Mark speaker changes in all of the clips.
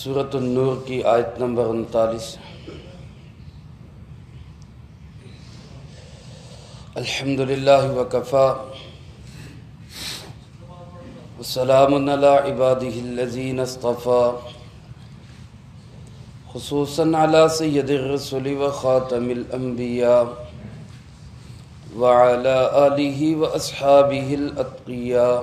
Speaker 1: سورۃ النور کی آیت نمبر 39۔ الحمدللہ وکفی وسلام علی عبادہ الذین اصطفی، خصوصاً علی سید الرسل وخاتم الانبیاء وعلی آلہ واصحابہ الاتقیاء۔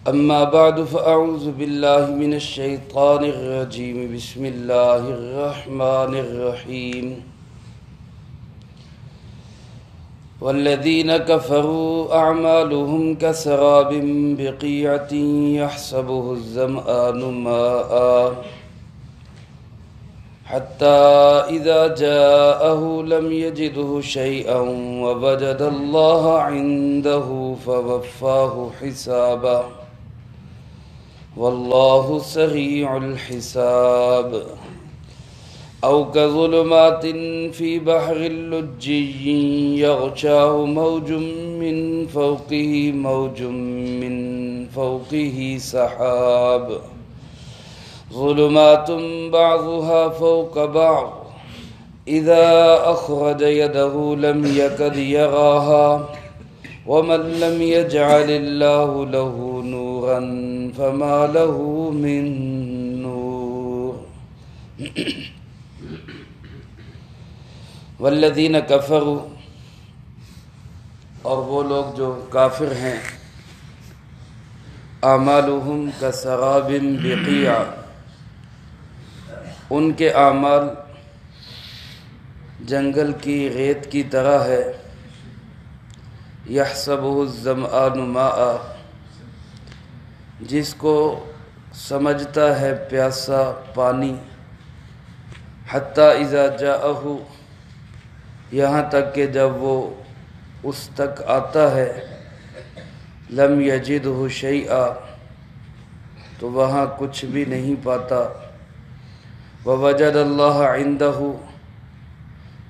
Speaker 1: اما بعد فاعوذ باللہ من الشیطان الرجیم، بسم اللہ الرحمن الرحیم۔ والذین کفروا اعمالهم کسراب بقیعۃ یحسبہ الظمآن ماء حتی اذا جاءہ لم یجدہ شیئا ووجد اللہ عندہ فوفاہ حسابہ واللہ سریع الحساب۔ او كظلمات في بحر لجي يغشاه موج من فوقه سحاب، ظلمات بعضها فوق بعض إذا أخرج يده لم يكد يراها، ومن لم يجعل الله له نورا فما له من نور۔ والذین کفروا، اور وہ لوگ جو کافر ہیں، اعمالهم کسراب بقیع، ان کے اعمال جنگل کی ریت کی طرح ہے، یحسبہ الظمآن ماء، جس کو سمجھتا ہے پیاسا پانی، حتی اذا جاءہ، یہاں تک کہ جب وہ اس تک آتا ہے، لم یجدہ شیئا، تو وہاں کچھ بھی نہیں پاتا، ووجد اللہ عندہ،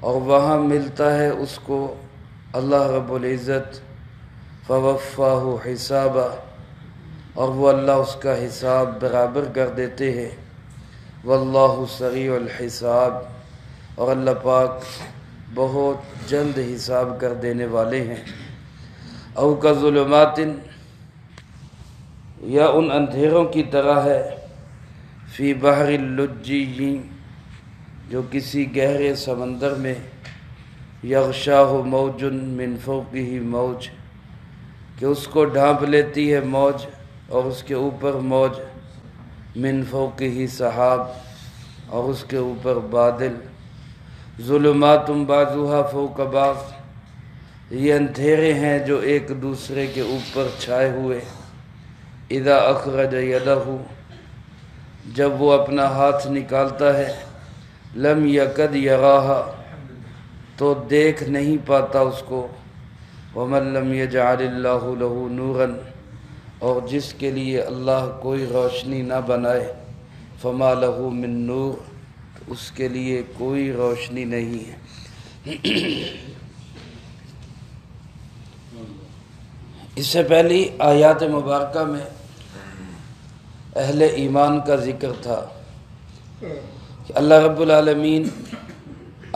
Speaker 1: اور وہاں ملتا ہے اس کو اللہ رب العزت، فوفاہ حسابہ، اور وہ اللہ اس کا حساب برابر کر دیتے ہیں، واللہ سریع الحساب، اور اللہ پاک بہت جلد حساب کر دینے والے ہیں۔ او کظلمات، یا ان اندھیروں کی طرح ہے، فی بحر اللجی، جو کسی گہرے سمندر میں، یغشاہ موج من فوقہ موج، کہ اس کو ڈھانپ لیتی ہے موج، اور اس کے اوپر موج، من فوقہ سحاب، اور اس کے اوپر بادل، ظلمات بعضها فوق بعض، یہ اندھیرے ہیں جو ایک دوسرے کے اوپر چھائے ہوئے، اذا اخرج یدہ، جب وہ اپنا ہاتھ نکالتا ہے، لم یکد یراہا، تو دیکھ نہیں پاتا اس کو، ومن لم یجعل اللہ لہ نورا، اور جس کے لیے اللہ کوئی روشنی نہ بنائے، فما لہ من نور، اس کے لیے کوئی روشنی نہیں ہے۔ اس سے پہلی آیات مبارکہ میں اہل ایمان کا ذکر تھا کہ اللہ رب العالمین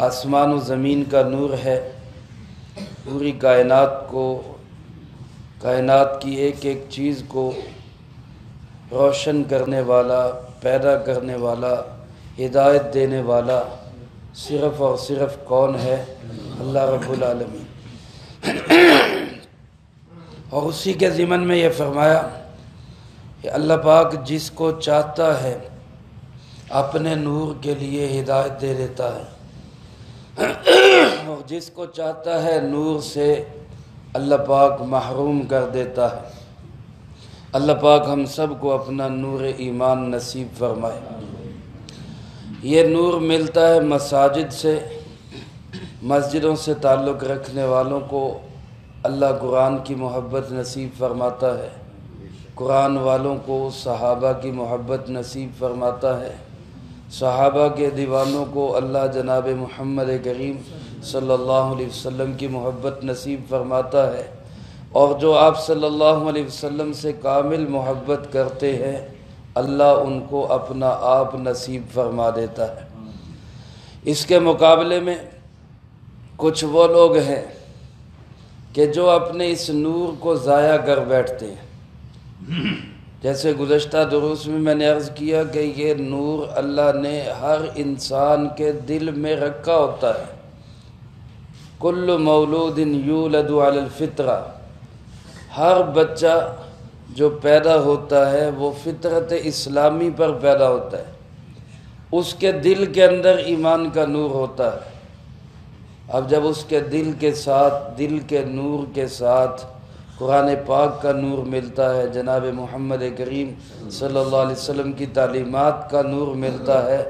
Speaker 1: آسمان و زمین کا نور ہے، پوری کائنات کی ایک ایک چیز کو روشن کرنے والا، پیدا کرنے والا، ہدایت دینے والا صرف اور صرف کون ہے؟ اللہ رب العالمین۔ اور اسی کے ضمن میں یہ فرمایا کہ اللہ پاک جس کو چاہتا ہے اپنے نور کے لیے ہدایت دے دیتا ہے، اور جس کو چاہتا ہے نور سے اللہ پاک محروم کر دیتا ہے۔ اللہ پاک ہم سب کو اپنا نور ایمان نصیب فرمائے۔ یہ نور ملتا ہے مساجد سے، مسجدوں سے تعلق رکھنے والوں کو اللہ قرآن کی محبت نصیب فرماتا ہے، قرآن والوں کو صحابہ کی محبت نصیب فرماتا ہے، صحابہ کے دیوانوں کو اللہ جناب محمد کریم صلی اللہ علیہ وسلم کی محبت نصیب فرماتا ہے، اور جو آپ صلی اللہ علیہ وسلم سے کامل محبت کرتے ہیں اللہ ان کو اپنا آپ نصیب فرما دیتا ہے۔ اس کے مقابلے میں کچھ وہ لوگ ہیں کہ جو اپنے اس نور کو ضائع کر بیٹھتے ہیں۔ جیسے گزشتہ دروس میں نے عرض کیا کہ یہ نور اللہ نے ہر انسان کے دل میں رکھا ہوتا ہے۔ کل مولود یولد علی الفطرہ، ہر بچہ جو پیدا ہوتا ہے وہ فطرت اسلامی پر پیدا ہوتا ہے، اس کے دل کے اندر ایمان کا نور ہوتا ہے۔ اب جب اس کے دل کے نور کے ساتھ قرآن پاک کا نور ملتا ہے، جناب محمد کریم صلی اللہ علیہ وسلم کی تعلیمات کا نور ملتا ہے،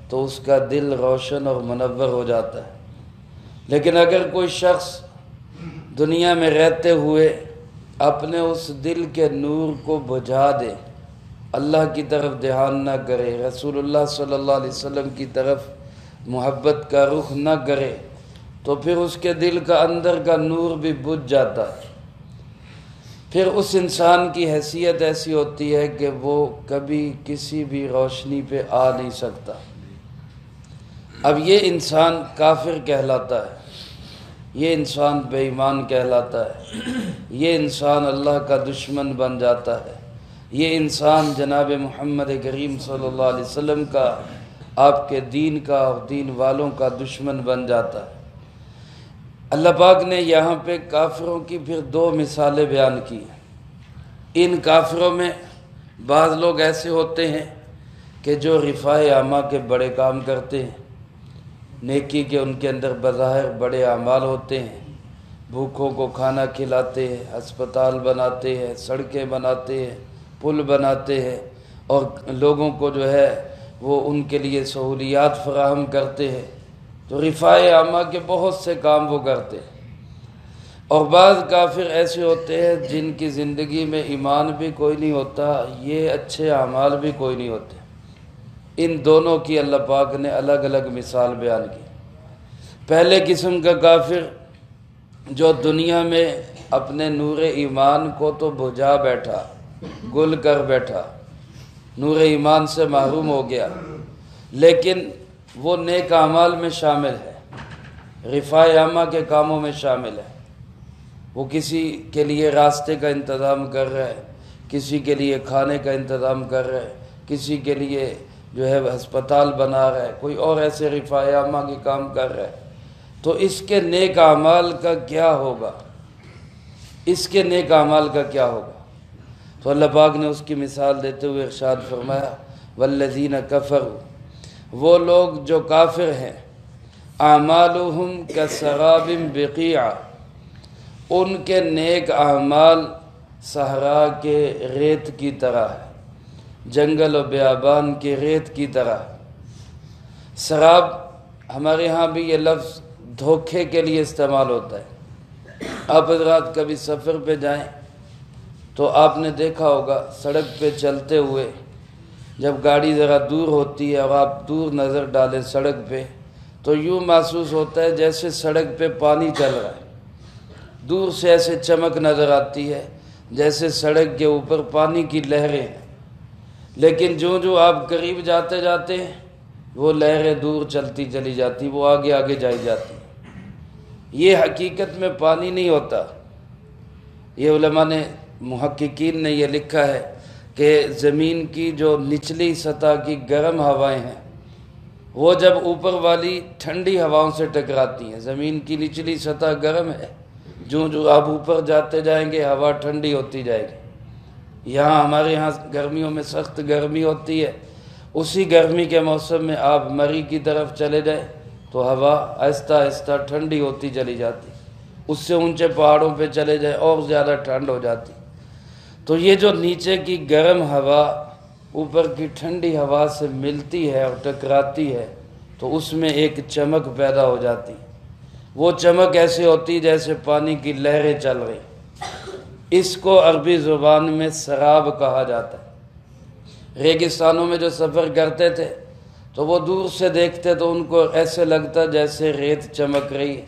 Speaker 1: تو اس کا دل روشن اور منور ہو جاتا ہے۔ لیکن اگر کوئی شخص دنیا میں رہتے ہوئے اپنے اس دل کے نور کو بجھا دے، اللہ کی طرف دھیان نہ کرے، رسول اللہ صلی اللہ علیہ وسلم کی طرف محبت کا رخ نہ کرے، تو پھر اس کے دل کا اندر کا نور بھی بجھ جاتا ہے۔ پھر اس انسان کی حیثیت ایسی ہوتی ہے کہ وہ کبھی کسی بھی روشنی پہ آ نہیں سکتا۔ اب یہ انسان کافر کہلاتا ہے، یہ انسان بے ایمان کہلاتا ہے، یہ انسان اللہ کا دشمن بن جاتا ہے، یہ انسان جناب محمد کریم صلی اللہ علیہ وسلم کا، آپ کے دین کا اور دین والوں کا دشمن بن جاتا ہے۔ اللہ پاک نے یہاں پہ کافروں کی پھر دو مثالیں بیان کی ہیں۔ ان کافروں میں بعض لوگ ایسے ہوتے ہیں کہ جو رفاع عامہ کے بڑے کام کرتے ہیں، نیکی کے ان کے اندر بظاہر بڑے اعمال ہوتے ہیں، بھوکوں کو کھانا کھلاتے ہیں، ہسپتال بناتے ہیں، سڑکیں بناتے ہیں، پل بناتے ہیں، اور لوگوں کو جو ہے وہ ان کے لیے سہولیات فراہم کرتے ہیں، تو رفاع عامہ کے بہت سے کام وہ کرتے ہیں۔ اور بعض کافر ایسے ہوتے ہیں جن کی زندگی میں ایمان بھی کوئی نہیں ہوتا، یہ اچھے اعمال بھی کوئی نہیں ہوتے۔ ان دونوں کی اللہ پاک نے الگ الگ مثال بیان کی۔ پہلے قسم کا کافر جو دنیا میں اپنے نور ایمان کو تو بجھا بیٹھا، گل کر بیٹھا، نور ایمان سے محروم ہو گیا، لیکن وہ نیک اعمال میں شامل ہے، رفاع عامہ کے کاموں میں شامل ہے۔ وہ کسی کے لیے راستے کا انتظام کر رہا ہے، کسی کے لیے کھانے کا انتظام کر رہا ہے، کسی کے لیے جو ہے ہسپتال بنا رہا ہے، کوئی اور ایسے رفاع عامہ کے کام کر رہا ہے، تو اس کے نیک اعمال کا کیا ہوگا؟ اس کے نیک اعمال کا کیا ہوگا؟ تو اللہ پاک نے اس کی مثال دیتے ہوئے ارشاد فرمایا، والذین کفروا، وہ لوگ جو کافر ہیں، اعمالہم کسراب بقیع، ان کے نیک اعمال صحرا کے ریت کی طرح ہے، جنگل و بیابان کے ریت کی طرح۔ سراب ہمارے ہاں بھی یہ لفظ دھوکے کے لیے استعمال ہوتا ہے۔ آپ حضرات کبھی سفر پہ جائیں تو آپ نے دیکھا ہوگا سڑک پہ چلتے ہوئے جب گاڑی ذرا دور ہوتی ہے اور آپ دور نظر ڈالیں سڑک پہ، تو یوں محسوس ہوتا ہے جیسے سڑک پہ پانی چل رہا ہے، دور سے ایسے چمک نظر آتی ہے جیسے سڑک کے اوپر پانی کی لہریں ہیں، لیکن جو آپ قریب جاتے جاتے ہیں وہ لہریں دور چلتی چلی جاتی، وہ آگے آگے جائی جاتی۔ یہ حقیقت میں پانی نہیں ہوتا۔ یہ علماء نے، محققین نے یہ لکھا ہے کہ زمین کی جو نچلی سطح کی گرم ہوائیں ہیں، وہ جب اوپر والی ٹھنڈی ہواؤں سے ٹکراتی ہیں، زمین کی نچلی سطح گرم ہے، جو آپ اوپر جاتے جائیں گے ہوا ٹھنڈی ہوتی جائے گی۔ یہاں ہمارے یہاں گرمیوں میں سخت گرمی ہوتی ہے، اسی گرمی کے موسم میں آپ مری کی طرف چلے جائیں تو ہوا آہستہ آہستہ ٹھنڈی ہوتی چلی جاتی، اس سے اونچے پہاڑوں پہ چلے جائیں اور زیادہ ٹھنڈ ہو جاتی۔ تو یہ جو نیچے کی گرم ہوا اوپر کی ٹھنڈی ہوا سے ملتی ہے اور ٹکراتی ہے تو اس میں ایک چمک پیدا ہو جاتی۔ وہ چمک ایسے ہوتی جیسے پانی کی لہریں چل رہی۔ اس کو عربی زبان میں سراب کہا جاتا ہے۔ ریگستانوں میں جو سفر کرتے تھے تو وہ دور سے دیکھتے تو ان کو ایسے لگتا جیسے ریت چمک رہی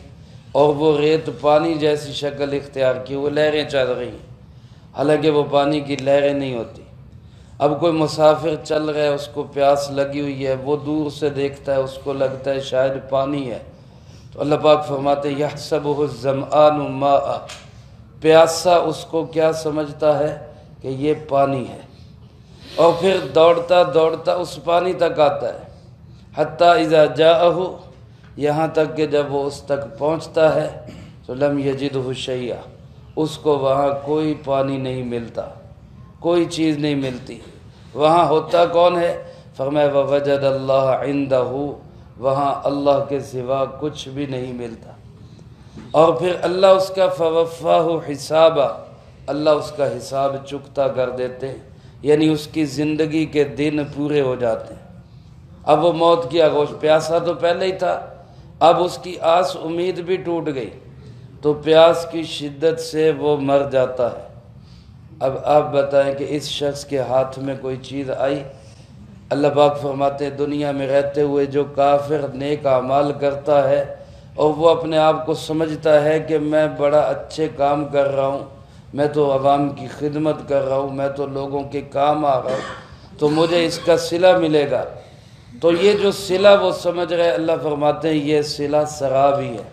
Speaker 1: اور وہ ریت پانی جیسی شکل اختیار کی، وہ لہریں چل رہی ہیں، حالانکہ وہ پانی کی لہریں نہیں ہوتی۔ اب کوئی مسافر چل رہا ہے، اس کو پیاس لگی ہوئی ہے، وہ دور سے دیکھتا ہے، اس کو لگتا ہے شاید پانی ہے، تو اللہ پاک فرماتے ہیں یحسبہ الظمآن ماء، پیاسا اس کو کیا سمجھتا ہے کہ یہ پانی ہے، اور پھر دوڑتا دوڑتا اس پانی تک آتا ہے، حتیٰ اذا جاءہ، یہاں تک کہ جب وہ اس تک پہنچتا ہے تو لم یجدہ شیئا، اس کو وہاں کوئی پانی نہیں ملتا، کوئی چیز نہیں ملتی، وہاں ہوتا کون ہے؟ فرمایا ووجد اللہ عندہ، وہاں اللہ کے سوا کچھ بھی نہیں ملتا، اور پھر اللہ اس کا فوفاہ حسابا، اللہ اس کا حساب چکتا کر دیتے ہیں، یعنی اس کی زندگی کے دن پورے ہو جاتے ہیں۔ اب وہ موت کی آغوش، پیاسا تو پہلے ہی تھا، اب اس کی آس امید بھی ٹوٹ گئی، تو پیاس کی شدت سے وہ مر جاتا ہے۔ اب آپ بتائیں کہ اس شخص کے ہاتھ میں کوئی چیز آئی؟ اللہ پاک فرماتے ہیں دنیا میں رہتے ہوئے جو کافر نیک اعمال کرتا ہے اور وہ اپنے آپ کو سمجھتا ہے کہ میں بڑا اچھے کام کر رہا ہوں، میں تو عوام کی خدمت کر رہا ہوں، میں تو لوگوں کے کام آ رہا ہوں، تو مجھے اس کا صلہ ملے گا، تو یہ جو صلہ وہ سمجھ رہے، اللہ فرماتے ہیں یہ صلہ سراب ہی ہے،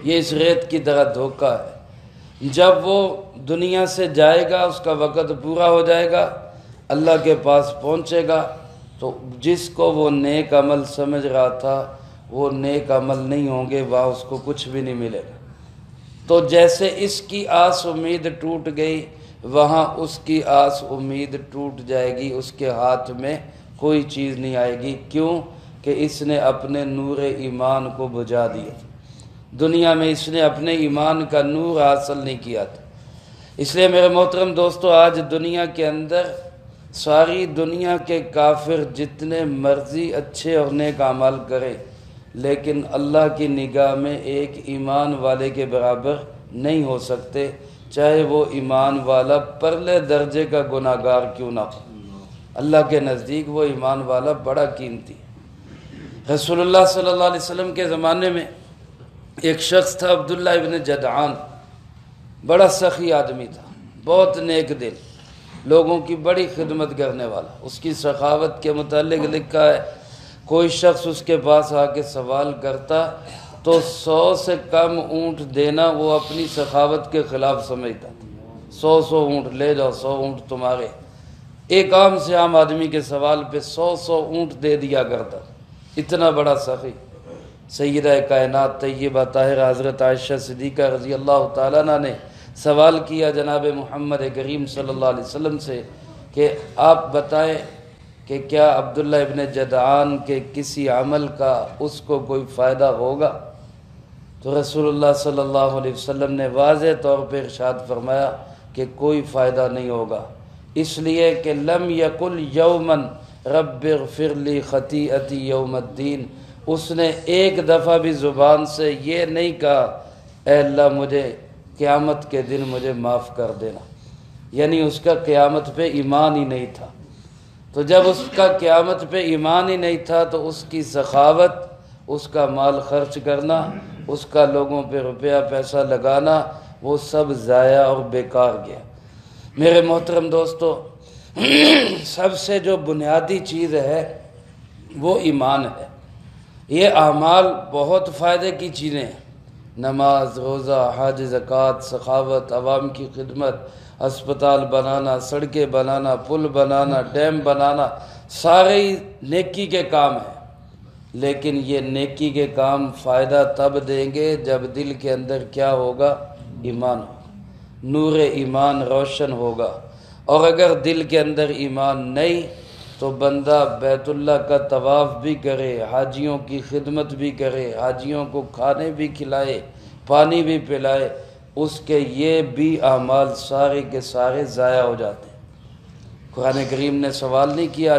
Speaker 1: یہ اس ریت کی طرح دھوکہ ہے۔ جب وہ دنیا سے جائے گا، اس کا وقت پورا ہو جائے گا، اللہ کے پاس پہنچے گا، تو جس کو وہ نیک عمل سمجھ رہا تھا وہ نیک عمل نہیں ہوں گے، وہاں اس کو کچھ بھی نہیں ملے گا۔ تو جیسے اس کی آس امید ٹوٹ گئی، وہاں اس کی آس امید ٹوٹ جائے گی، اس کے ہاتھ میں کوئی چیز نہیں آئے گی۔ کیوں کہ اس نے اپنے نور ایمان کو بجھا دیا، دنیا میں اس نے اپنے ایمان کا نور حاصل نہیں کیا تھا۔ اس لیے میرے محترم دوستو، آج دنیا کے اندر ساری دنیا کے کافر جتنے مرضی اچھے اور نیک اعمال کرے، لیکن اللہ کی نگاہ میں ایک ایمان والے کے برابر نہیں ہو سکتے، چاہے وہ ایمان والا پرلے درجے کا گناہگار کیوں نہ ہو، اللہ کے نزدیک وہ ایمان والا بڑا قیمتی ہے۔ رسول اللہ صلی اللہ علیہ وسلم کے زمانے میں ایک شخص تھا عبداللہ ابن جدعان، بڑا سخی آدمی تھا، بہت نیک دل، لوگوں کی بڑی خدمت کرنے والا۔ اس کی سخاوت کے متعلق لکھا ہے کوئی شخص اس کے پاس آ کے سوال کرتا تو 100 سے کم اونٹ دینا وہ اپنی سخاوت کے خلاف سمجھتا تھا۔ 100 اونٹ لے جاؤ، 100 اونٹ تمہارے۔ ایک عام سے عام آدمی کے سوال پہ 100 اونٹ دے دیا کرتا، اتنا بڑا سخی۔ سیدہ کائنات طیبہ طاہرہ حضرت عائشہ صدیقہ رضی اللہ تعالیٰ عنہ نے سوال کیا جناب محمد کریم صلی اللہ علیہ وسلم سے کہ آپ بتائیں کہ کیا عبداللہ ابن جدعان کے کسی عمل کا اس کو کوئی فائدہ ہوگا؟ تو رسول اللہ صلی اللہ علیہ وسلم نے واضح طور پہ ارشاد فرمایا کہ کوئی فائدہ نہیں ہوگا، اس لیے کہ لم یقل یوما رب اغفر لی خطیئتی یوم الدین، اس نے ایک دفعہ بھی زبان سے یہ نہیں کہا اے اللہ مجھے قیامت کے دن مجھے معاف کر دینا، یعنی اس کا قیامت پہ ایمان ہی نہیں تھا۔ تو جب اس کا قیامت پہ ایمان ہی نہیں تھا تو اس کی سخاوت، اس کا مال خرچ کرنا، اس کا لوگوں پہ روپیہ پیسہ لگانا، وہ سب ضائع اور بیکار گیا۔ میرے محترم دوستو، سب سے جو بنیادی چیز ہے وہ ایمان ہے۔ یہ اعمال بہت فائدے کی چیزیں ہیں، نماز، روزہ، حج، زکوٰۃ، سخاوت، عوام کی خدمت، ہسپتال بنانا، سڑکیں بنانا، پل بنانا، ڈیم بنانا، سارے ہی نیکی کے کام ہیں، لیکن یہ نیکی کے کام فائدہ تب دیں گے جب دل کے اندر کیا ہوگا؟ ایمان ہوگا، نور ایمان روشن ہوگا۔ اور اگر دل کے اندر ایمان نہیں تو بندہ بیت اللہ کا طواف بھی کرے، حاجیوں کی خدمت بھی کرے، حاجیوں کو کھانے بھی کھلائے، پانی بھی پلائے، اس کے یہ بھی اعمال سارے کے سارے ضائع ہو جاتے ہیں۔ قرآن کریم نے سوال نہیں کیا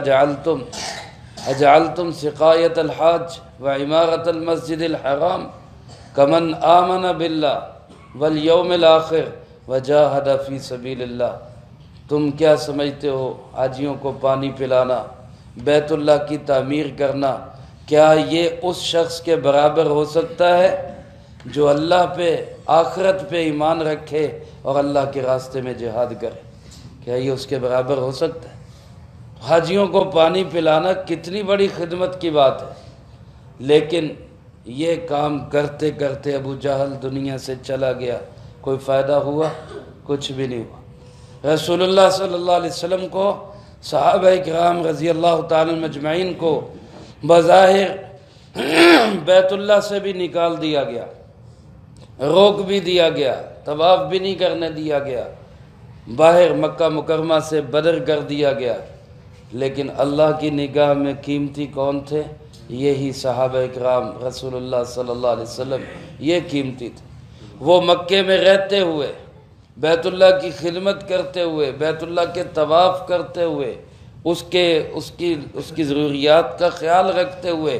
Speaker 1: اجعلتم سقایت الحاج وعمارت المسجد الحرام کمن آمن باللہ والیوم الآخر وجاہد فی سبیل اللہ، تم کیا سمجھتے ہو حاجیوں کو پانی پلانا، بیت اللہ کی تعمیر کرنا، کیا یہ اس شخص کے برابر ہو سکتا ہے جو اللہ پہ، آخرت پہ ایمان رکھے اور اللہ کے راستے میں جہاد کرے؟ کیا یہ اس کے برابر ہو سکتا ہے؟ حاجیوں کو پانی پلانا کتنی بڑی خدمت کی بات ہے، لیکن یہ کام کرتے کرتے ابو جہل دنیا سے چلا گیا، کوئی فائدہ ہوا؟ کچھ بھی نہیں ہوا۔ رسول اللہ صلی اللہ علیہ وسلم کو، صحابہ کرام رضی اللہ تعالیٰ مجمعین کو بظاہر بیت اللہ سے بھی نکال دیا گیا، روک بھی دیا گیا، طواف بھی نہیں کرنے دیا گیا، باہر مکہ مکرمہ سے بدر کر دیا گیا، لیکن اللہ کی نگاہ میں قیمتی کون تھے؟ یہی صحابہ کرام رسول اللہ صلی اللہ علیہ وسلم، یہ قیمتی تھے۔ وہ مکے میں رہتے ہوئے، بیت اللہ کی خدمت کرتے ہوئے، بیت اللہ کے طواف کرتے ہوئے، اس کی ضروریات کا خیال رکھتے ہوئے،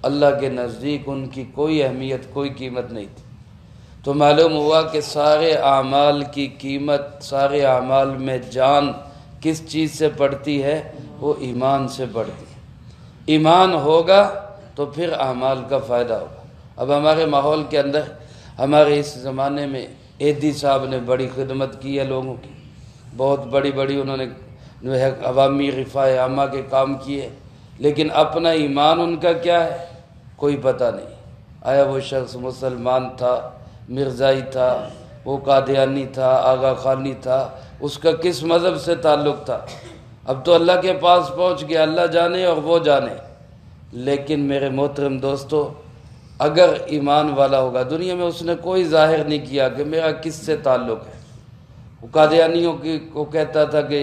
Speaker 1: اللہ کے نزدیک ان کی کوئی اہمیت، کوئی قیمت نہیں تھی۔ تو معلوم ہوا کہ سارے اعمال کی قیمت، سارے اعمال میں جان کس چیز سے پڑتی ہے؟ وہ ایمان سے پڑتی ہے۔ ایمان ہوگا تو پھر اعمال کا فائدہ ہوگا۔ اب ہمارے ماحول کے اندر، ہمارے اس زمانے میں ایدی صاحب نے بڑی خدمت کی ہے لوگوں کی، بہت بڑی انہوں نے جو ہے عوامی رفاہ عامہ کے کام کیے، لیکن اپنا ایمان ان کا کیا ہے کوئی پتہ نہیں۔ آیا وہ شخص مسلمان تھا، مرزائی تھا، وہ قادیانی تھا، آغا خانی تھا، اس کا کس مذہب سے تعلق تھا؟ اب تو اللہ کے پاس پہنچ گیا، اللہ جانے اور وہ جانے۔ لیکن میرے محترم دوستو، اگر ایمان والا ہوگا، دنیا میں اس نے کوئی ظاہر نہیں کیا کہ میرا کس سے تعلق ہے۔ وہ قادیانیوں کو کہتا تھا کہ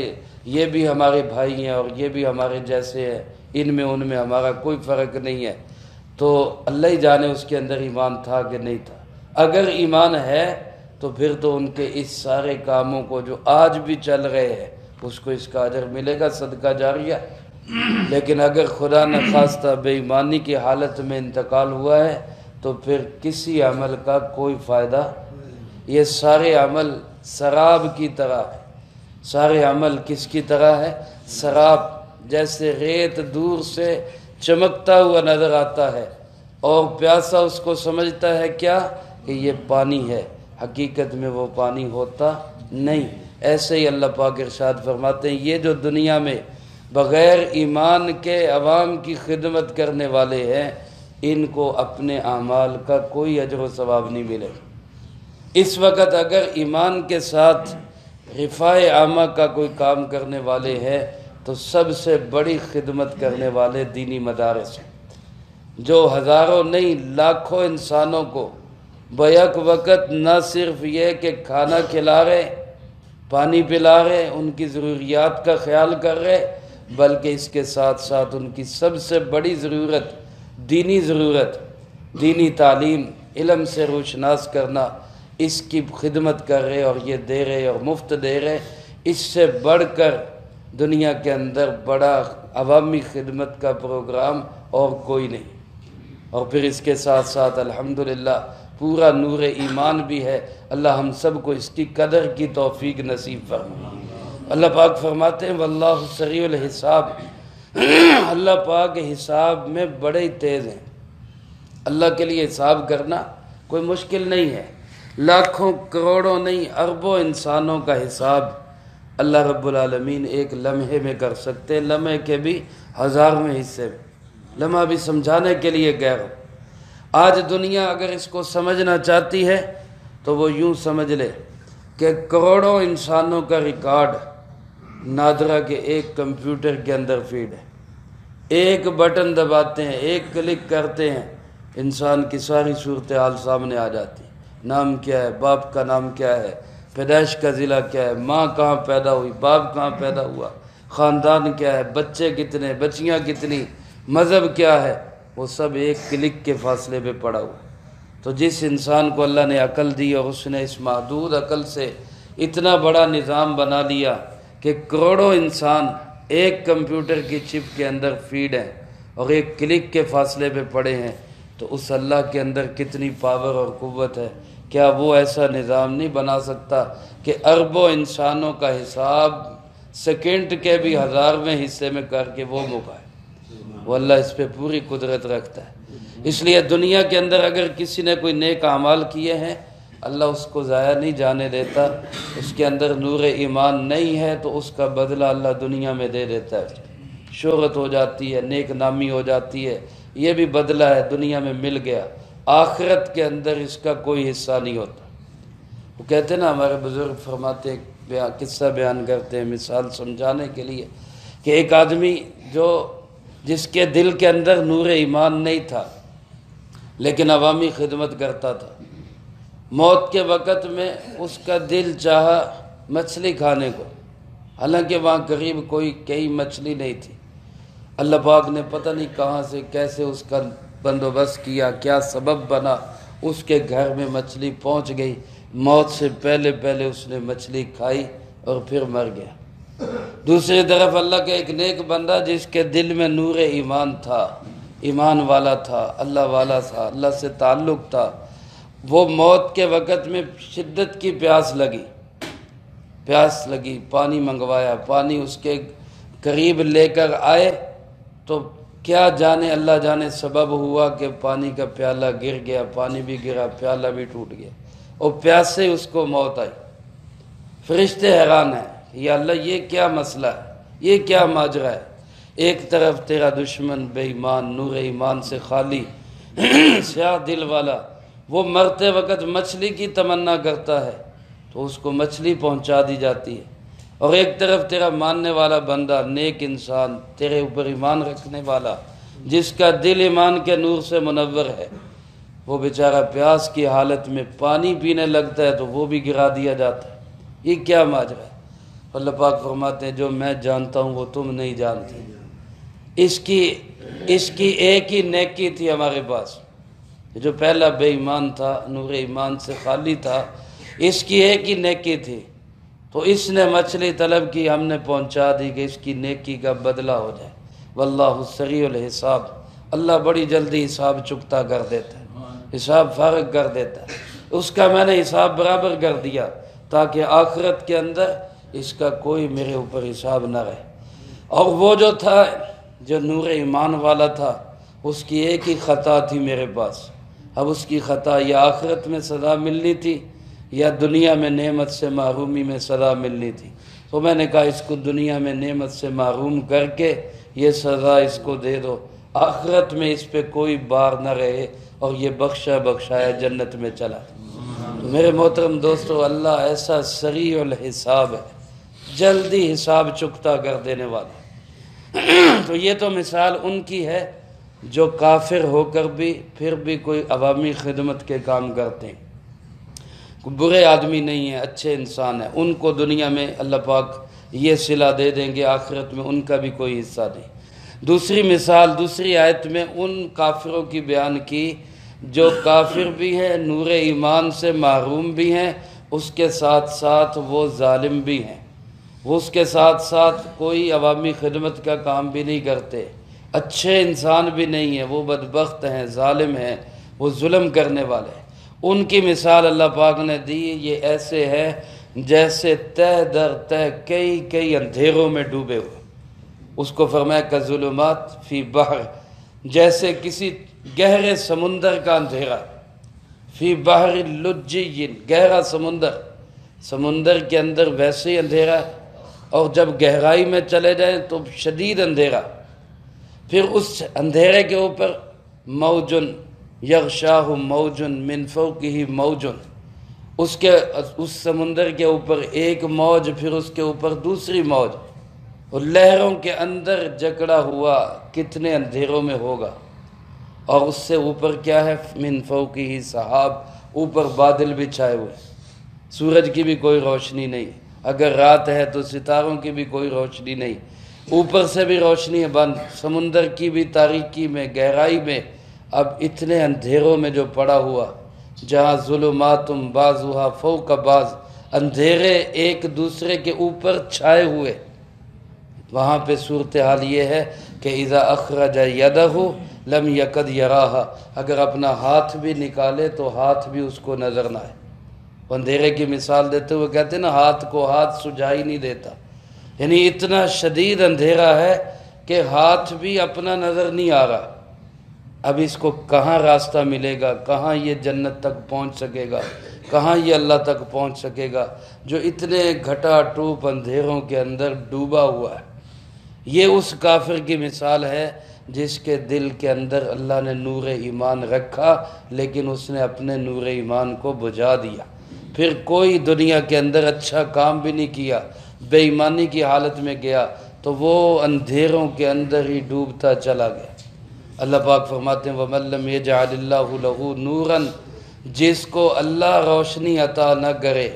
Speaker 1: یہ بھی ہمارے بھائی ہیں اور یہ بھی ہمارے جیسے ہیں، ان میں ہمارا کوئی فرق نہیں ہے۔ تو اللہ ہی جانے اس کے اندر ایمان تھا کہ نہیں تھا۔ اگر ایمان ہے تو پھر تو ان کے اس سارے کاموں کو جو آج بھی چل رہے ہیں اس کو اس کا اجر ملے گا، صدقہ جاریہ۔ لیکن اگر خدا نخواستہ بے ایمانی کی حالت میں انتقال ہوا ہے تو پھر کسی عمل کا کوئی فائدہ۔ یہ سارے عمل سراب کی طرح ہے۔ سارے عمل کس کی طرح ہے؟ سراب، جیسے ریت دور سے چمکتا ہوا نظر آتا ہے اور پیاسا اس کو سمجھتا ہے کیا کہ یہ پانی ہے، حقیقت میں وہ پانی ہوتا نہیں۔ ایسے ہی اللہ پاک ارشاد فرماتے ہیں یہ جو دنیا میں بغیر ایمان کے عوام کی خدمت کرنے والے ہیں، ان کو اپنے اعمال کا کوئی اجر و ثواب نہیں ملے۔ اس وقت اگر ایمان کے ساتھ رفاہ عامہ کا کوئی کام کرنے والے ہیں تو سب سے بڑی خدمت کرنے والے دینی مدارس ہیں، جو ہزاروں نہیں لاکھوں انسانوں کو بیک وقت نہ صرف یہ کہ کھانا کھلا رہے، پانی پلا رہے، ان کی ضروریات کا خیال کر رہے، بلکہ اس کے ساتھ ساتھ ان کی سب سے بڑی ضرورت، دینی ضرورت، دینی تعلیم، علم سے روشناس کرنا، اس کی خدمت کر رہے اور یہ دے رہے اور مفت دے رہے۔ اس سے بڑھ کر دنیا کے اندر بڑا عوامی خدمت کا پروگرام اور کوئی نہیں۔ اور پھر اس کے ساتھ ساتھ الحمدللہ پورا نور ایمان بھی ہے۔ اللہ ہم سب کو اس کی قدر کی توفیق نصیب فرمائے۔ اللہ پاک فرماتے ہیں واللہ سریع الحساب، اللہ پاک حساب میں بڑے ہی تیز ہیں۔ اللہ کے لیے حساب کرنا کوئی مشکل نہیں ہے، لاکھوں کروڑوں نہیں اربوں انسانوں کا حساب اللہ رب العالمین ایک لمحے میں کر سکتے، لمحے کے بھی ہزاروں حصے میں۔ لمحہ بھی سمجھانے کے لیے غیر ہو۔ آج دنیا اگر اس کو سمجھنا چاہتی ہے تو وہ یوں سمجھ لے کہ کروڑوں انسانوں کا ریکارڈ نادرہ کے ایک کمپیوٹر کے اندر فیڈ ہے۔ ایک بٹن دباتے ہیں، ایک کلک کرتے ہیں، انسان کی ساری صورتحال سامنے آ جاتی ہے۔ نام کیا ہے، باپ کا نام کیا ہے، پیدائش کا ضلع کیا ہے، ماں کہاں پیدا ہوئی، باپ کہاں پیدا ہوا، خاندان کیا ہے، بچے کتنے، بچیاں کتنی، مذہب کیا ہے، وہ سب ایک کلک کے فاصلے پہ پڑا ہوا۔ تو جس انسان کو اللہ نے عقل دی اور اس نے اس محدود عقل سے اتنا بڑا نظام بنا لیا کہ کروڑوں انسان ایک کمپیوٹر کی چپ کے اندر فیڈ ہیں اور ایک کلک کے فاصلے پہ پڑے ہیں، تو اس اللہ کے اندر کتنی پاور اور قوت ہے۔ کیا وہ ایسا نظام نہیں بنا سکتا کہ اربوں انسانوں کا حساب سیکنڈ کے بھی ہزارویں حصے میں کر کے وہ مکائے؟ وہ اللہ اس پہ پوری قدرت رکھتا ہے۔ اس لیے دنیا کے اندر اگر کسی نے کوئی نیک اعمال کیے ہیں، اللہ اس کو ضائع نہیں جانے دیتا. اس کے اندر نور ایمان نہیں ہے تو اس کا بدلہ اللہ دنیا میں دے دیتا ہے. شہرت ہو جاتی ہے، نیک نامی ہو جاتی ہے، یہ بھی بدلہ ہے، دنیا میں مل گیا. آخرت کے اندر اس کا کوئی حصہ نہیں ہوتا. وہ کہتے ہیں نا، ہمارے بزرگ فرماتے، قصہ بیان کرتے ہیں مثال سمجھانے کے لیے، کہ ایک آدمی جس کے دل کے اندر نور ایمان نہیں تھا لیکن عوامی خدمت کرتا تھا، موت کے وقت میں اس کا دل چاہا مچھلی کھانے کو، حالانکہ وہاں قریب کئی مچھلی نہیں تھی. اللہ پاک نے پتہ نہیں کہاں سے کیسے اس کا بندوبست کیا، کیا سبب بنا، اس کے گھر میں مچھلی پہنچ گئی. موت سے پہلے اس نے مچھلی کھائی اور پھر مر گیا. دوسری طرف اللہ کا ایک نیک بندہ جس کے دل میں نور ایمان تھا، ایمان والا تھا، اللہ والا تھا، اللہ سے تعلق تھا، وہ موت کے وقت میں شدت کی پیاس لگی، پانی منگوایا، پانی اس کے قریب لے کر آئے تو کیا جانے، اللہ جانے سبب ہوا کہ پانی کا پیالہ گر گیا، پانی بھی گرا، پیالہ بھی ٹوٹ گیا اور پیاس سے اس کو موت آئی. فرشتے حیران ہیں، یا اللہ یہ کیا مسئلہ ہے، یہ کیا ماجرا ہے؟ ایک طرف تیرا دشمن بے ایمان، نور ایمان سے خالی، سیاہ دل والا، وہ مرتے وقت مچھلی کی تمنا کرتا ہے تو اس کو مچھلی پہنچا دی جاتی ہے، اور ایک طرف تیرا ماننے والا بندہ، نیک انسان، تیرے اوپر ایمان رکھنے والا، جس کا دل ایمان کے نور سے منور ہے، وہ بیچارہ پیاس کی حالت میں پانی پینے لگتا ہے تو وہ بھی گرا دیا جاتا ہے. یہ کیا ماجرا ہے؟ اللہ پاک فرماتے ہیں جو میں جانتا ہوں وہ تم نہیں جانتے. اس کی ایک ہی نیکی تھی ہمارے پاس. جو پہلا بے ایمان تھا، نور ایمان سے خالی تھا، اس کی ایک ہی نیکی تھی تو اس نے مچھلی طلب کی، ہم نے پہنچا دی کہ اس کی نیکی کا بدلہ ہو جائے. واللہ سریع الحساب، اللہ بڑی جلدی حساب چکتا کر دیتا ہے، حساب فارغ کر دیتا ہے. اس کا میں نے حساب برابر کر دیا تاکہ آخرت کے اندر اس کا کوئی میرے اوپر حساب نہ رہے. اور وہ جو تھا، جو نور ایمان والا تھا، اس کی ایک ہی خطا تھی میرے پاس. اب اس کی خطا یا آخرت میں سزا ملنی تھی یا دنیا میں نعمت سے محرومی میں سزا ملنی تھی. تو میں نے کہا اس کو دنیا میں نعمت سے محروم کر کے یہ سزا اس کو دے دو، آخرت میں اس پہ کوئی بار نہ رہے اور یہ بخشایا جنت میں چلا. تو میرے محترم دوستو، اللہ ایسا سریع الحساب ہے، جلدی حساب چکتا کر دینے والا. تو یہ تو مثال ان کی ہے جو کافر ہو کر بھی پھر بھی کوئی عوامی خدمت کے کام کرتے ہیں، برے آدمی نہیں ہیں، اچھے انسان ہیں. ان کو دنیا میں اللہ پاک یہ صلہ دے دیں گے، آخرت میں ان کا بھی کوئی حصہ نہیں. دوسری مثال دوسری آیت میں ان کافروں کی بیان کی جو کافر بھی ہیں، نور ایمان سے محروم بھی ہیں، اس کے ساتھ ساتھ وہ ظالم بھی ہیں. وہ اس کے ساتھ ساتھ کوئی عوامی خدمت کا کام بھی نہیں کرتے، اچھے انسان بھی نہیں ہیں، وہ بدبخت ہیں، ظالم ہیں، وہ ظلم کرنے والے ہیں. ان کی مثال اللہ پاک نے دی. یہ ایسے ہے جیسے تہ در تہ کئی اندھیروں میں ڈوبے ہوئے. اس کو فرمایا کہ ظلمات فی بحر، جیسے کسی گہرے سمندر کا اندھیرا. فی بحر لجی، گہرا سمندر کے اندر ویسے ہی اندھیرا، اور جب گہرائی میں چلے جائیں تو شدید اندھیرا. پھر اس اندھیرے کے اوپر موجن یغشاہ موجن من فوقہ موجن، اس سمندر کے اوپر ایک موج، پھر اس کے اوپر دوسری موج، اور لہروں کے اندر جکڑا ہوا کتنے اندھیروں میں ہوگا. اور اس سے اوپر کیا ہے؟ من فوقہ سحاب، اوپر بادل بھی چھائے ہوئے، سورج کی بھی کوئی روشنی نہیں، اگر رات ہے تو ستاروں کی بھی کوئی روشنی نہیں، اوپر سے بھی روشنی ہے بند، سمندر کی بھی تاریکی میں، گہرائی میں. اب اتنے اندھیروں میں جو پڑا ہوا، جہاں ظلمات بعضها فوق بعض، اندھیرے ایک دوسرے کے اوپر چھائے ہوئے، وہاں پہ صورتحال یہ ہے کہ اذا اخرج یدہ لم یکد یراہا، اگر اپنا ہاتھ بھی نکالے تو ہاتھ بھی اس کو نظر نہ آئے. اندھیرے کی مثال دیتے ہوئے کہتے ہیں نا، ہاتھ کو ہاتھ سجائی نہیں دیتا. یعنی اتنا شدید اندھیرا ہے کہ ہاتھ بھی اپنا نظر نہیں آ رہا. اب اس کو کہاں راستہ ملے گا، کہاں یہ جنت تک پہنچ سکے گا، کہاں یہ اللہ تک پہنچ سکے گا جو اتنے گھٹا ٹوپ اندھیروں کے اندر ڈوبا ہوا ہے۔ یہ اس کافر کی مثال ہے جس کے دل کے اندر اللہ نے نور ایمان رکھا لیکن اس نے اپنے نور ایمان کو بجھا دیا، پھر کوئی دنیا کے اندر اچھا کام بھی نہیں کیا، بے ایمانی کی حالت میں گیا تو وہ اندھیروں کے اندر ہی ڈوبتا چلا گیا۔ اللہ پاک فرماتے ہیں وَمَن لَّمْ يَجْعَلِ اللَّهُ لَهُ نُورًا، جس کو اللہ روشنی عطا نہ کرے،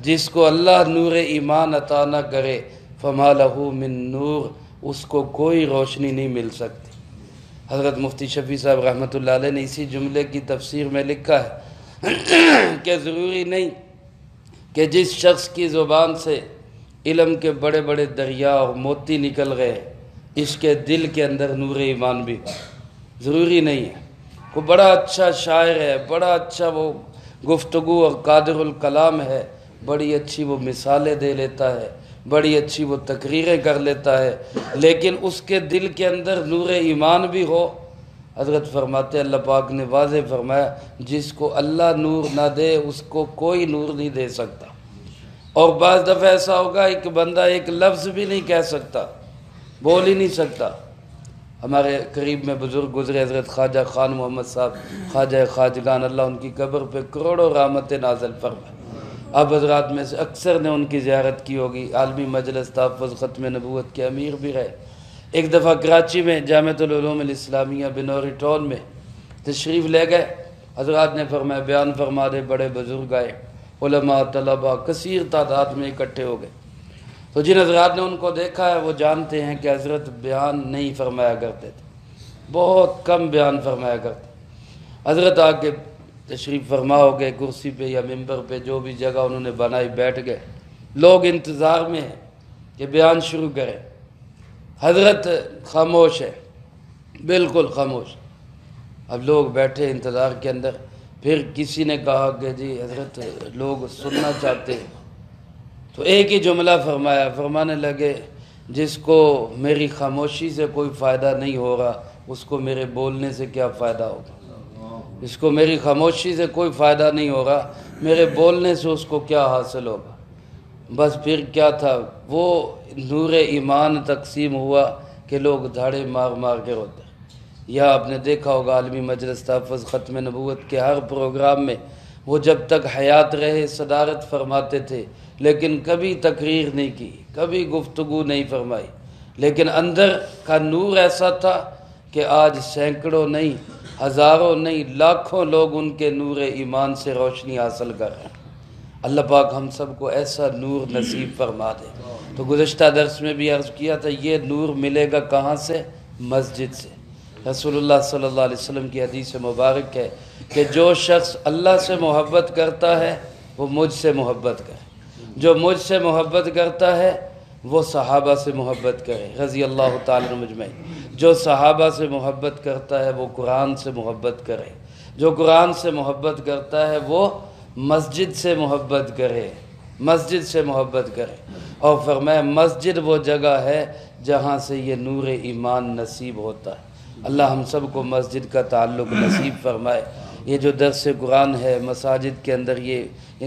Speaker 1: جس کو اللہ نور ایمان عطا نہ کرے، فَمَا لَهُ مِن نور، اس کو کوئی روشنی نہیں مل سکتی۔ حضرت مفتی شفیع صاحب رحمۃ اللہ علیہ نے اسی جملے کی تفسیر میں لکھا ہے کہ ضروری نہیں کہ جس شخص کی زبان سے علم کے بڑے بڑے دریا اور موتی نکل گئے اس کے دل کے اندر نور ایمان بھی ضروری نہیں ہے۔ کوئی بڑا اچھا شاعر ہے، بڑا اچھا وہ گفتگو اور قادر الکلام ہے، بڑی اچھی وہ مثالیں دے لیتا ہے، بڑی اچھی وہ تقریریں کر لیتا ہے، لیکن اس کے دل کے اندر نور ایمان بھی ہو، حضرت فرماتے اللہ پاک نے واضح فرمایا جس کو اللہ نور نہ دے اس کو کوئی نور نہیں دے سکتا۔ اور بعض دفعہ ایسا ہوگا ایک بندہ ایک لفظ بھی نہیں کہہ سکتا، بول ہی نہیں سکتا۔ ہمارے قریب میں بزرگ گزرے حضرت خواجہ خان محمد صاحب، خواجہ خواجگان، اللہ ان کی قبر پہ کروڑوں رحمتیں نازل فرمائے۔ آپ حضرات میں سے اکثر نے ان کی زیارت کی ہوگی، عالمی مجلس تحفظ ختم نبوت کے امیر بھی رہے۔ ایک دفعہ کراچی میں جامعۃ العلوم الاسلامیہ بنوری ٹاؤن میں تشریف لے گئے، حضرات نے فرمایا بیان فرما دے، بڑے بزرگ آئے، علماء طلباء کثیر تعداد میں اکٹھے ہو گئے۔ تو جن حضرات نے ان کو دیکھا ہے وہ جانتے ہیں کہ حضرت بیان نہیں فرمایا کرتے تھے، بہت کم بیان فرمایا کرتے۔ حضرت آ کے تشریف فرما ہو گئے، کرسی پہ یا ممبر پہ جو بھی جگہ انہوں نے بنائی بیٹھ گئے، لوگ انتظار میں ہیں کہ بیان شروع کریں۔ حضرت خاموش ہے، بالکل خاموش۔ اب لوگ بیٹھے انتظار کے اندر، پھر کسی نے کہا کہ جی حضرت لوگ سننا چاہتے ہیں، تو ایک ہی جملہ فرمایا، فرمانے لگے جس کو میری خاموشی سے کوئی فائدہ نہیں ہو رہا اس کو میرے بولنے سے کیا فائدہ ہوگا، جس کو میری خاموشی سے کوئی فائدہ نہیں ہو رہا میرے بولنے سے اس کو کیا حاصل ہوگا۔ بس پھر کیا تھا، وہ نور ایمان تقسیم ہوا کہ لوگ دھاڑے مار مار کے روتے۔ یا آپ نے دیکھا ہوگا عالمی مجلس تحفظ ختم نبوت کے ہر پروگرام میں وہ جب تک حیات رہے صدارت فرماتے تھے، لیکن کبھی تقریر نہیں کی، کبھی گفتگو نہیں فرمائی، لیکن اندر کا نور ایسا تھا کہ آج سینکڑوں نہیں، ہزاروں نہیں، لاکھوں لوگ ان کے نور ایمان سے روشنی حاصل کر رہے ہیں۔ اللہ پاک ہم سب کو ایسا نور نصیب فرما دے۔ تو گزشتہ درس میں بھی عرض کیا تھا یہ نور ملے گا کہاں سے؟ مسجد سے۔ رسول اللہ صلی اللہ علیہ وسلم کی حدیث مبارک ہے کہ جو شخص اللہ سے محبت کرتا ہے وہ مجھ سے محبت کرے، جو مجھ سے محبت کرتا ہے وہ صحابہ سے محبت کرے رضی اللہ تعالیٰ عنہم اجمعین، جو صحابہ سے محبت کرتا ہے وہ قرآن سے محبت کرے، جو قرآن سے محبت کرتا ہے وہ مسجد سے محبت کرے، مسجد سے محبت کرے۔ اور فرمایا مسجد وہ جگہ ہے جہاں سے یہ نور ایمان نصیب ہوتا ہے۔ اللہ ہم سب کو مسجد کا تعلق نصیب فرمائے۔ یہ جو درس قرآن ہے، مساجد کے اندر یہ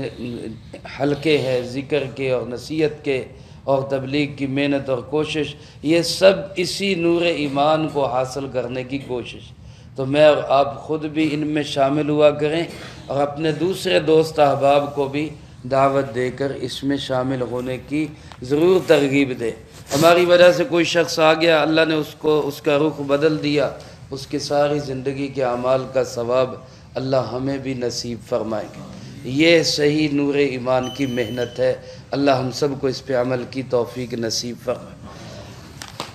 Speaker 1: حلقے ہیں ذکر کے اور نصیحت کے اور تبلیغ کی محنت اور کوشش، یہ سب اسی نور ایمان کو حاصل کرنے کی کوشش۔ تو میں اور آپ خود بھی ان میں شامل ہوا کریں اور اپنے دوسرے دوست احباب کو بھی دعوت دے کر اس میں شامل ہونے کی ضرور ترغیب دے۔ ہماری وجہ سے کوئی شخص آ گیا، اللہ نے اس کا رخ بدل دیا، اس کی ساری زندگی کے اعمال کا ثواب اللہ ہمیں بھی نصیب فرمائے گا۔ یہ صحیح نور ایمان کی محنت ہے، اللہ ہم سب کو اس پہ عمل کی توفیق نصیب فرمائے۔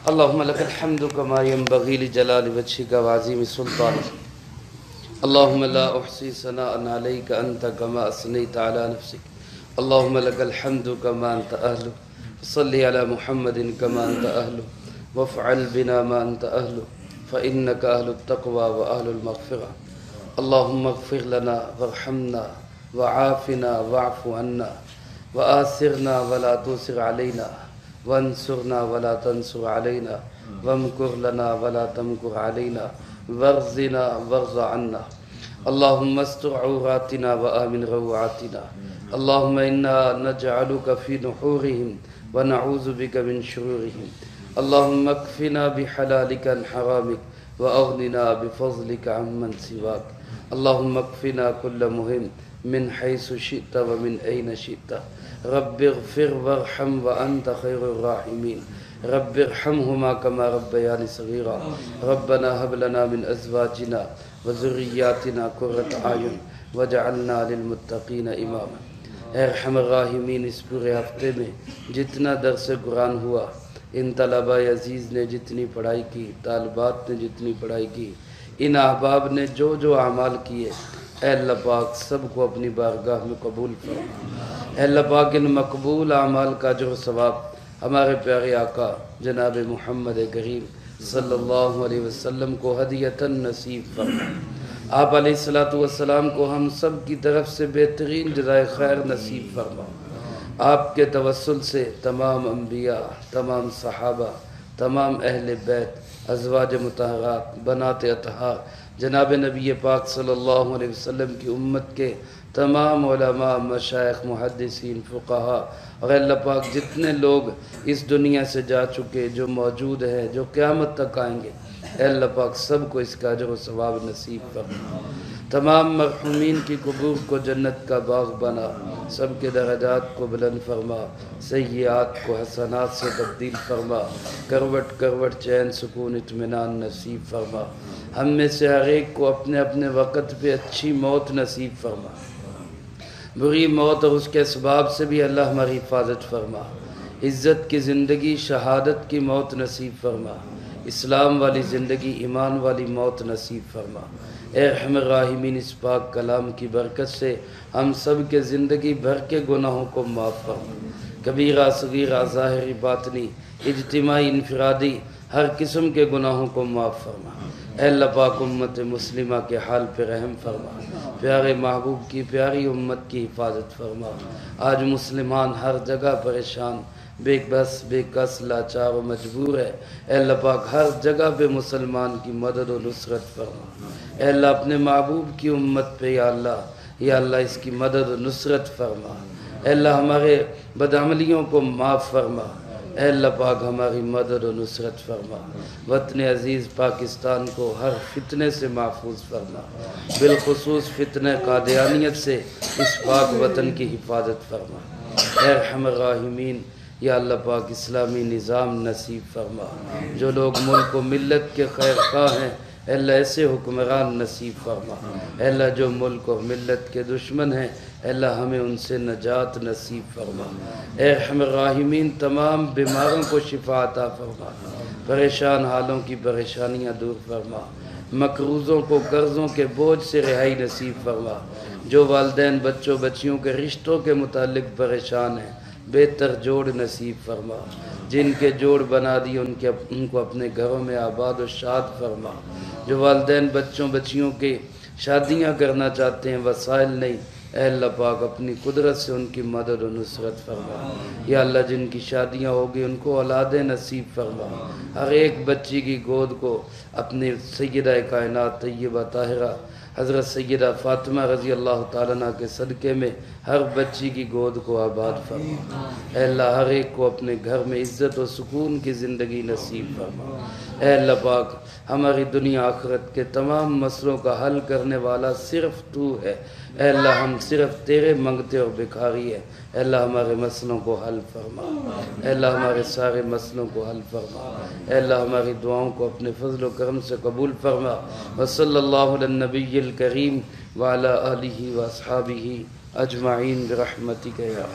Speaker 1: اللہم لک الحمد کما ینبغی لجلال وجہک وعظیم سلطانک، اللہم لا احصی ثناء علیک انت کما اثنیت علی نفسک، اللہم لک الحمد کما انت اہلہ، صلی علی محمد کما انت اہلہ، وافعل بنا ما انت اہلہ، فإنک اہل التقوی واہل المغفرہ، اللہم اغفر لنا وارحمنا وعافنا واعف عنا وآثرنا ولا تؤثر علینا وانصرنا ولا تنصر علینا وامکر لنا ولا تمکر علینا وارزنا وارض عنا اللهم استر عوراتنا وآمن روعاتنا اللهم إنا نجعلك في نحورهم ونعوذ بك من شرورهم اللهم اكفنا بحلالك عن حرامك وأغننا بفضلك عمن سواك اللهم اكفنا كل مهم من حيث شئت ومن أين شئت رب اغفر وارحم وأنت خير الراحمين رب ارحمهما كما ربياني صغيرا ربنا هب لنا من أزواجنا وذرياتنا قرة أعين واجعلنا للمتقين إماما۔ اے ارحم الراحمین، اس پورے ہفتے میں جتنا درس قرآن ہوا، ان طلبہ عزیز نے جتنی پڑھائی کی، طالبات نے جتنی پڑھائی کی، ان احباب نے جو جو اعمال کیے، اے اللہ پاک سب کو اپنی بارگاہ میں قبول فرما۔ اے اللہ پاک ان مقبول اعمال کا جو ثواب ہمارے پیارے آقا جناب محمد کریم صلی اللہ علیہ وسلم کو ہدیۃً نصیب فرما۔ آپ علیہ السلام کو ہم سب کی طرف سے بہترین جزائے خیر نصیب فرما۔ آپ کے توسل سے تمام انبیاء، تمام صحابہ، تمام اہل بیت، ازواج مطہرات، بنات اطہار، جناب نبی پاک صلی اللہ علیہ وسلم کی امت کے تمام علماء، مشائخ، محدثین، فقہاء اور اللہ پاک جتنے لوگ اس دنیا سے جا چکے، جو موجود ہیں، جو قیامت تک آئیں گے، اے اللہ پاک سب کو اس کا اجر و ثواب نصیب فرما۔ تمام مرحومین کی قبور کو جنت کا باغ بنا، سب کے درجات کو بلند فرما، سیئات کو حسنات سے تبدیل فرما، کروٹ کروٹ چین سکون اطمینان نصیب فرما۔ ہم میں سے ہر ایک کو اپنے اپنے وقت پہ اچھی موت نصیب فرما، بری موت اور اس کے اسباب سے بھی اللہ ہماری حفاظت فرما، عزت کی زندگی، شہادت کی موت نصیب فرما، اسلام والی زندگی، ایمان والی موت نصیب فرما۔ اے ارحم الراحمین، اس پاک کلام کی برکت سے ہم سب کے زندگی بھر کے گناہوں کو معاف فرما، کبیرہ صغیرہ، ظاہری باطنی، اجتماعی انفرادی، ہر قسم کے گناہوں کو معاف فرما۔ اے اللہ پاک امت مسلمہ کے حال پہ رحم فرما، پیارے محبوب کی پیاری امت کی حفاظت فرما۔ آج مسلمان ہر جگہ پریشان، بے بس، بے کس، لاچار و مجبور ہے، اے اللہ پاک ہر جگہ پہ مسلمان کی مدد و نصرت فرما۔ اے اللہ اپنے محبوب کی امت پہ یا اللہ اس کی مدد و نصرت فرما۔ اے اللہ ہمارے بدعملیوں کو معاف فرما، اے اللہ پاک ہماری مدد و نصرت فرما۔ وطن عزیز پاکستان کو ہر فتنے سے محفوظ فرما، بالخصوص فتنہ قادیانیت سے اس پاک وطن کی حفاظت فرما۔ اے ارحم الراحمین، یا اللہ پاک اسلامی نظام نصیب فرما، جو لوگ ملک و ملت کے خیر خواہ ہیں، اے اللہ ایسے حکمران نصیب فرما۔ اے اللہ جو ملک و ملت کے دشمن ہیں، اے اللہ ہمیں ان سے نجات نصیب فرما۔ اے ارحم الراحمین، تمام بیماروں کو شفا عطا فرما، پریشان حالوں کی پریشانیاں دور فرما، مقروضوں کو قرضوں کے بوجھ سے رہائی نصیب فرما، جو والدین بچوں بچیوں کے رشتوں کے متعلق پریشان ہیں بہتر جوڑ نصیب فرما، جن کے جوڑ بنا دی ان کو اپنے گھروں میں آباد و شاد فرما، جو والدین بچوں بچیوں کے شادیاں کرنا چاہتے ہیں وسائل نہیں، اے اللہ پاک اپنی قدرت سے ان کی مدد و نصرت فرما۔ یا اللہ جن کی شادیاں ہوگی ان کو اولادیں نصیب فرما، ہر ایک بچی کی گود کو اپنی سیدہ کائنات طیبہ طاہرہ حضرت سیدہ فاطمہ رضی اللہ تعالیٰ عنہ کے صدقے میں ہر بچی کی گود کو آباد فرما۔ اے اللہ ہر ایک کو اپنے گھر میں عزت و سکون کی زندگی نصیب فرما۔ اے اللہ پاک ہماری دنیا آخرت کے تمام مسئلوں کا حل کرنے والا صرف تو ہے، اے اللہ ہم صرف تیرے منگتے اور بھکاری ہیں، اے اللہ ہمارے مسئلوں کو حل فرما، اے اللہ ہمارے سارے مسئلوں کو حل فرما، اے اللہ ہماری دعاؤں کو اپنے فضل و کرم سے قبول فرما۔ وصلی اللہ علی النبی الکریم وعلی آلہ واصحابہ اجمعین برحمتک یا